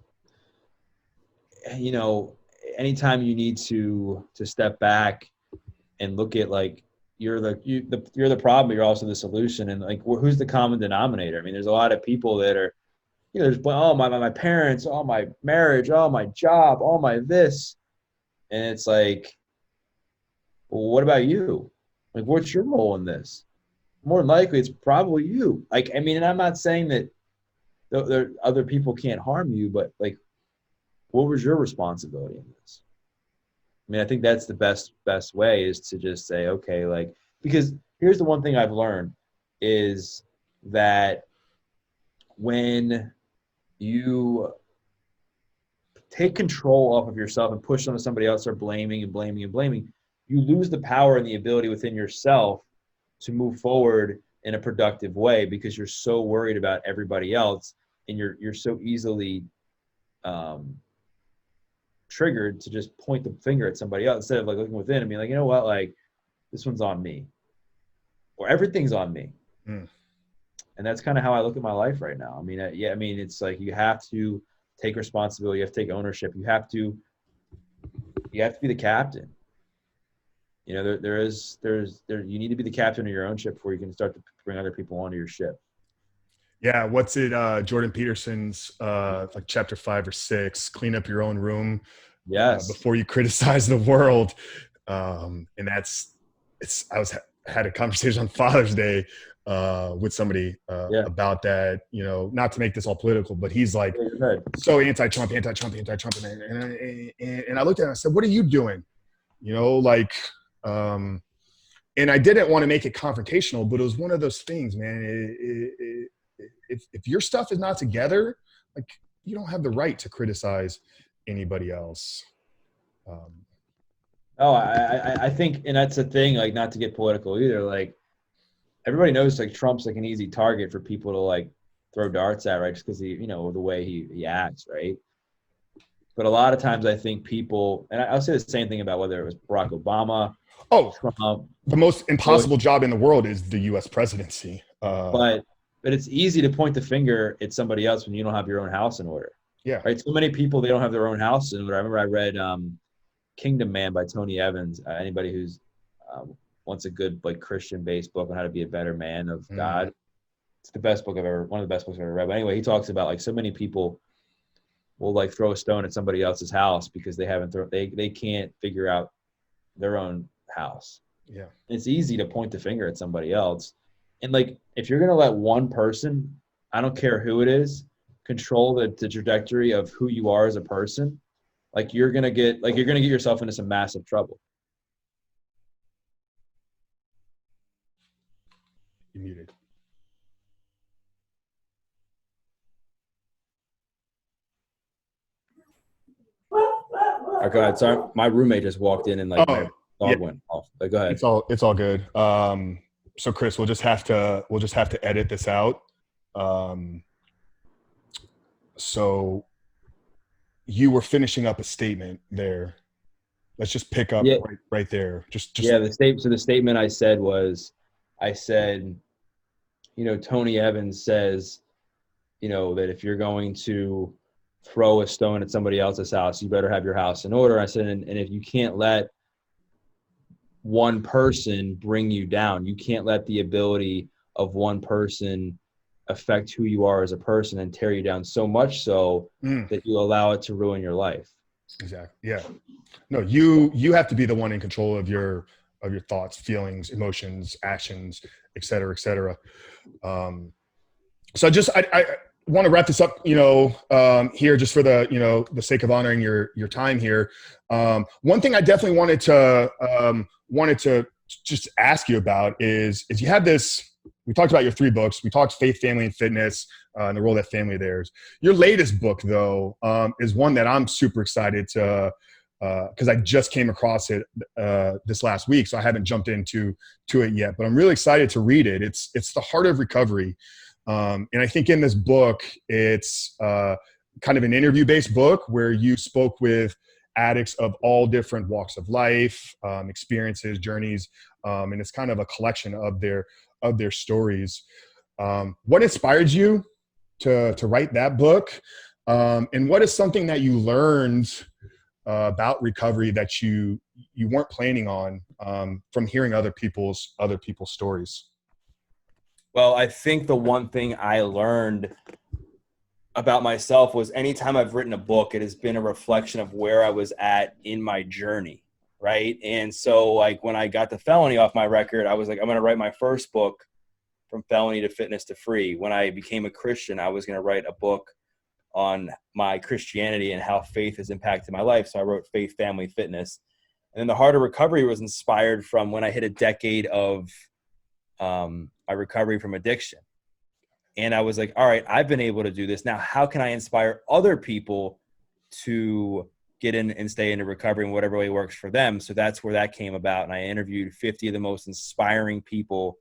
anytime you need to step back and look at, like, you're the problem, but you're also the solution. And like, who's the common denominator? I mean, there's a lot of people that are, there's, oh, my parents, oh, my marriage, oh, my job, oh, my this. And it's like, well, what about you? Like, what's your role in this? More than likely, it's probably you. Like, I mean, and I'm not saying that there other people can't harm you, but like, what was your responsibility in this? I mean, I think that's the best way, is to just say, okay, like, because here's the one thing I've learned is that when you take control off of yourself and push onto somebody else, or blaming, you lose the power and the ability within yourself to move forward in a productive way, because you're so worried about everybody else, and you're so easily triggered to just point the finger at somebody else, instead of like looking within and being like, you know what, like, this one's on me, or everything's on me. And that's kind of how I look at my life right now. I mean, it's like, you have to take responsibility. You have to take ownership. You have to be the captain. You need to be the captain of your own ship before you can start to bring other people onto your ship. Yeah. What's it? Jordan Peterson's, like chapter 5 or 6, clean up your own room. Yes. Before you criticize the world. And I had a conversation on Father's Day with somebody about that, not to make this all political, but he's like, so anti-Trump. And I looked at him and I said, what are you doing? And I didn't want to make it confrontational, but it was one of those things, man. If your stuff is not together, like, you don't have the right to criticize anybody else. I think, and that's the thing, like, not to get political either, like, everybody knows, like, Trump's like an easy target for people to like throw darts at, right? Just because he, the way he acts, right? But a lot of times I think people, and I'll say the same thing about whether it was Barack Obama, Trump. The most impossible job in the world is the U.S. presidency. But it's easy to point the finger at somebody else when you don't have your own house in order. Yeah. Right. So many people, they don't have their own house in order. I remember I read Kingdom Man by Tony Evans. Anybody who's wants a good, like, Christian-based book on how to be a better man of God. It's the best book one of the best books I've ever read. But anyway, he talks about, like, so many people will like throw a stone at somebody else's house because they can't figure out their own house. Yeah. It's easy to point the finger at somebody else. And like, if you're going to let one person, I don't care who it is, control the trajectory of who you are as a person, like you're going to get yourself into some massive trouble. You're muted. Go ahead. Sorry, my roommate just walked in and like my dog went off. But go ahead. It's all good. So Chris, we'll just have to edit this out. So you were finishing up a statement there. Let's just pick up right there. Just The statement I said, Tony Evans says, that if you're going to throw a stone at somebody else's house, you better have your house in order. I said, and if you can't let one person bring you down, you can't let the ability of one person affect who you are as a person and tear you down so much so that you allow it to ruin your life. Exactly. Yeah. No, you have to be the one in control of your thoughts, feelings, emotions, actions, et cetera, et cetera. So I want to wrap this up, here just for the sake of honoring your time here. One thing I definitely wanted to just ask you about is you have this. We talked about your 3 books. We talked faith, family, and fitness, and the role that family there is. Your latest book, though, is one that I'm super excited to, because I just came across it this last week, so I haven't jumped into it yet. But I'm really excited to read it. It's The Heart of Recovery, and I think in this book, it's kind of an interview-based book where you spoke with addicts of all different walks of life, experiences, journeys, and it's kind of a collection of their stories. What inspired you to write that book? And what is something that you learned about recovery that you weren't planning on from hearing other people's stories? Well, I think the one thing I learned about myself was anytime I've written a book, it has been a reflection of where I was at in my journey. Right. And so like when I got the felony off my record, I was like, I'm going to write my first book from felony to fitness to free. When I became a Christian, I was going to write a book on my Christianity and how faith has impacted my life. So I wrote Faith, Family, Fitness. And then The Heart of Recovery was inspired from when I hit a decade of my recovery from addiction. And I was like, all right, I've been able to do this. Now, how can I inspire other people to get in and stay into recovery in whatever way works for them? So that's where that came about. And I interviewed 50 of the most inspiring people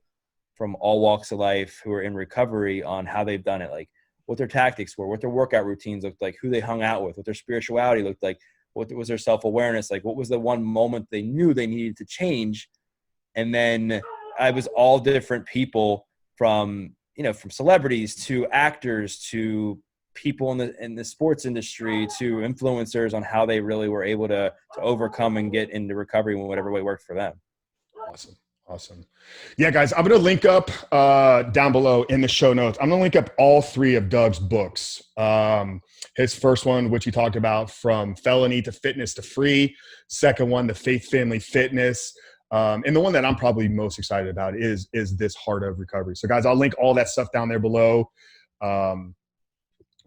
from all walks of life who are in recovery on how they've done it, like what their tactics were, what their workout routines looked like, who they hung out with, what their spirituality looked like, what was their self-awareness, like what was the one moment they knew they needed to change. And then I was all different people from celebrities to actors to people in the sports industry to influencers on how they really were able to overcome and get into recovery in whatever way worked for them. Awesome. Yeah, guys, I'm going to link up down below in the show notes. I'm going to link up all 3 of Doug's books. His first one, which he talked about, from felony to fitness to free. Second one, the Faith, Family, Fitness. And the one that I'm probably most excited about is this Heart of Recovery. So guys, I'll link all that stuff down there below.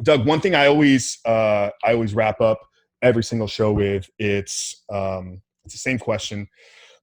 Doug, one thing I always wrap up every single show with, it's the same question,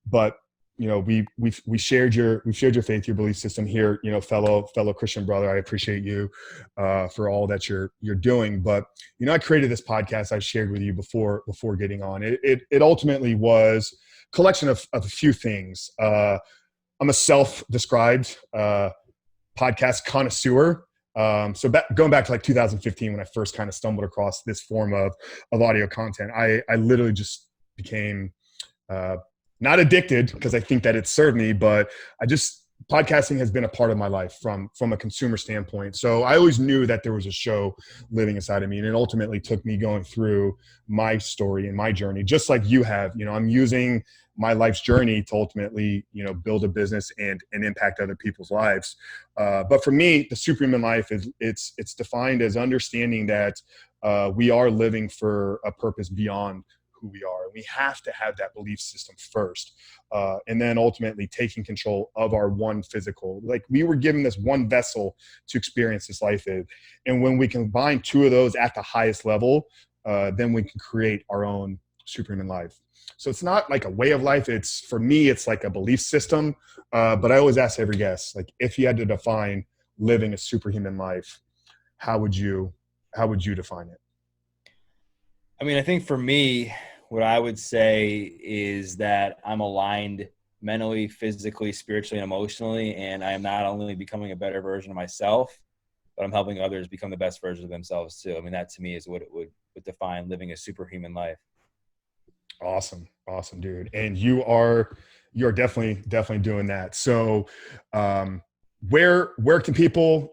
but we shared your faith, your belief system here, fellow Christian brother. I appreciate you for all that you're doing. But I created this podcast I shared with you before getting on. It ultimately was a collection of a few things. I'm a self-described podcast connoisseur. So going back to like 2015 when I first kind of stumbled across this form of audio content, I literally just became not addicted, because I think that it served me, but podcasting has been a part of my life from a consumer standpoint. So I always knew that there was a show living inside of me, and it ultimately took me going through my story and my journey, just like you have. I'm using my life's journey to ultimately, build a business and impact other people's lives. But for me, the superhuman life it's defined as understanding that we are living for a purpose beyond who we are. We have to have that belief system first. And then ultimately taking control of our one physical. Like, we were given this one vessel to experience this life in. And when we combine two of those at the highest level, then we can create our own superhuman life. So it's not like a way of life. For me, it's like a belief system. But I always ask every guest, like, if you had to define living a superhuman life, how would you define it? I mean, I think for me, what I would say is that I'm aligned mentally, physically, spiritually, and emotionally. And I am not only becoming a better version of myself, but I'm helping others become the best version of themselves too. I mean, that to me is what it would define living a superhuman life. Awesome, dude. And you're definitely doing that. So, where can people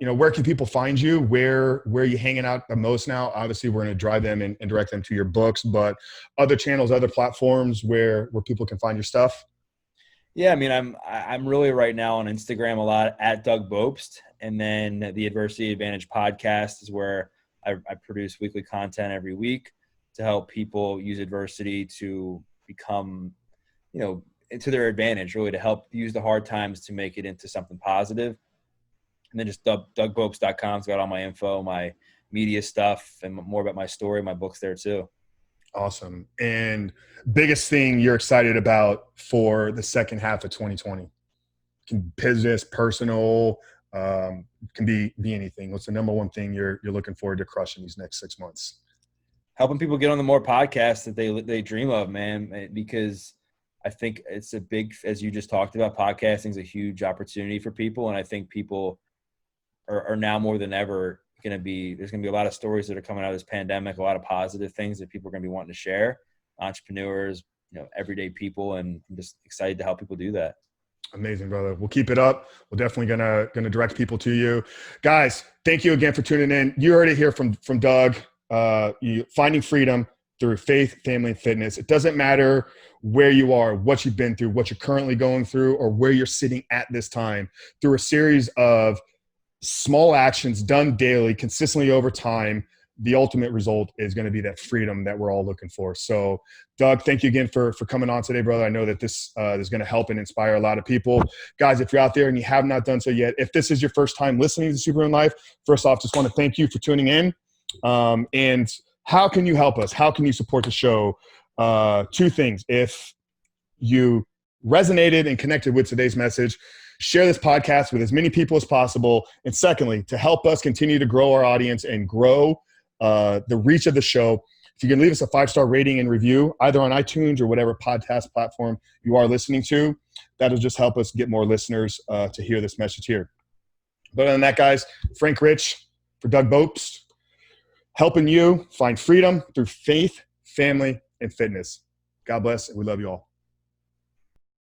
find you? Where are you hanging out the most now? Obviously, we're going to drive them and direct them to your books, but other channels, other platforms where people can find your stuff. Yeah, I mean, I'm really right now on Instagram a lot at Doug Bopst, and then the Adversity Advantage podcast is where I produce weekly content every week to help people use adversity to become, into their advantage, really, to help use the hard times to make it into something positive. And then just DougBopst.com's got all my info, my media stuff, and more about my story, my books there too. Awesome. And biggest thing you're excited about for the second half of 2020? Can business, personal, can be anything. What's the number one thing you're looking forward to crushing these next 6 months? Helping people get on the more podcasts that they dream of, man, because I think it's a big, as you just talked about, podcasting is a huge opportunity for people. And I think people are now more than ever there's going to be a lot of stories that are coming out of this pandemic, a lot of positive things that people are going to be wanting to share, entrepreneurs, everyday people. And I'm just excited to help people do that. Amazing, brother. We'll keep it up. We're definitely gonna direct people to you. Guys, thank you again for tuning in. You heard it here from Doug. Finding freedom through faith, family, and fitness. It doesn't matter where you are, what you've been through, what you're currently going through, or where you're sitting at this time. Through a series of small actions done daily, consistently over time, the ultimate result is going to be that freedom that we're all looking for. So, Doug, thank you again for coming on today, brother. I know that this is going to help and inspire a lot of people. Guys, if you're out there and you have not done so yet, if this is your first time listening to Superhuman Life, first off, just want to thank you for tuning in. And how can you help us? How can you support the show? Two things. If you resonated and connected with today's message, share this podcast with as many people as possible. And secondly, to help us continue to grow our audience and grow the reach of the show, if you can leave us a 5-star rating and review, either on iTunes or whatever podcast platform you are listening to, that'll just help us get more listeners to hear this message here. But other than that, guys, Frank Rich for Doug Bopst, helping you find freedom through faith, family, and fitness. God bless, and we love you all.